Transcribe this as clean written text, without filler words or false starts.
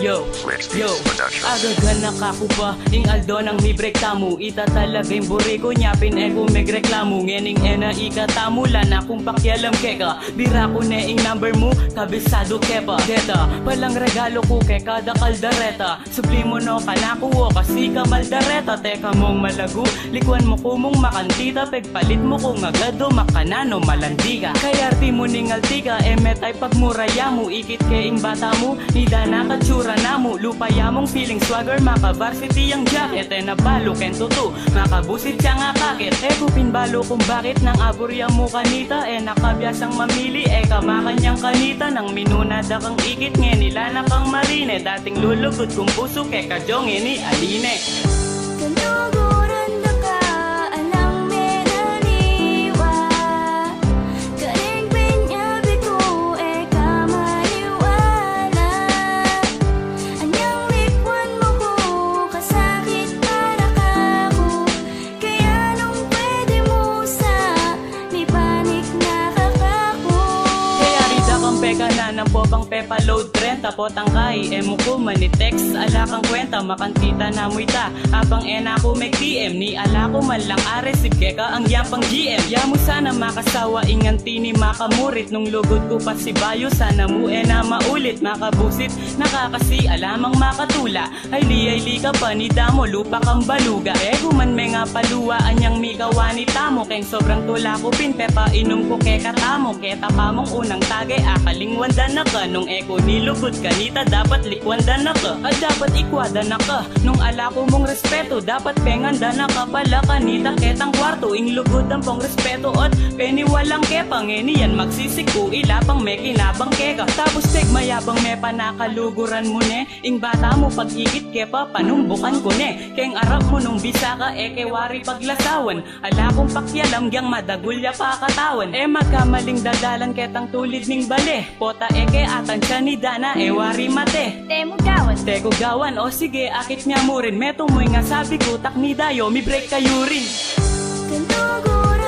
Yo, yo, agagan nakakupa ing aldo nang mi break tamu. Ita talagay buri ko nyapin ego megreklamo. Ngening ena ikatamula na kung pakialam keka. Bira ko na ing number mo, kabisado kepa. Deta, palang regalo ko kay kada kaldareta. Sublimo no kanakuwo kasi ka maldareta. Teka mong malago, likuan mo kumong makantita. Pegpalit mo kung agado makanano malandiga. Kaya arti mo ning altika, emet ay pagmuraya mo. Ikit kay ing bata mo, nida nakatsura na mo. Lupaya mong feeling swagger, maka-varsity ang jacket. E nabalo ken tutu, makabusit siya nga kakit. E kupin balo kung bakit nang aburya mo kanita. E nakabyasang mamili, e kamakanyang kanita. Nang minunada kang ikit, nge nila na kang marine. Dating lulugod kung puso, ke kadyong ini aline. Kanuguran na ka, alang menaniwa. Galing penyabi ko, eka maniwala. Anyang likwan mo ko, kasakit para kako. Kaya nung pwede mo sa, ni panik na kakako. Kaya rida kang peka na ng popang pepa load trend. Tapot ang kai, emo ko manitext. Ala kang kwenta, makantita na muita. Apang ena ko may TM, ni ala ko malang ares. Sibkeka ang yapang GM. Yamu sana makasawa, inganti ni makamurit. Nung lugod ko pa si Bayo, sana mo ena maulit. Makabusit, nakakasi, alamang makatula. Ay li ka pa ni damo, lupa kang baluga. Kuman may nga paluwa, anyang migawa ni tamo. Keng sobrang tula ko pin, pepa inom ko ke katamo. Keta pa mong unang tagay, akaling wanda na ka. Nung eko nilugod kanita, dapat likwanda na ka. At dapat ikwada na ka. Nung ala ko mong respeto, dapat penganda na ka pala kanita. Ketang kwarto, ing lugod ang pong respeto. At penny walang kepang, yan magsisiku, ilapang me kinabang keka. Tapos tek mayabang me panakaluguran mo ne. Ing bata mo pag-ikit kepa, panumbukan ko ne. Keng arap mo nung bisa ka, eke wari paglasawan. Ala kong pakialam, gyang madagulya pa katawan. Magkamaling dadalan ketang tulid ning bale. Pota eke atan siya ni Dana, wari mate. Temo gawan. Teko gawan, o sige, akit niya mo rin. Meto mo'y nga sabi ko, tak ni Dayo, mi break kayo rin. Kanuguran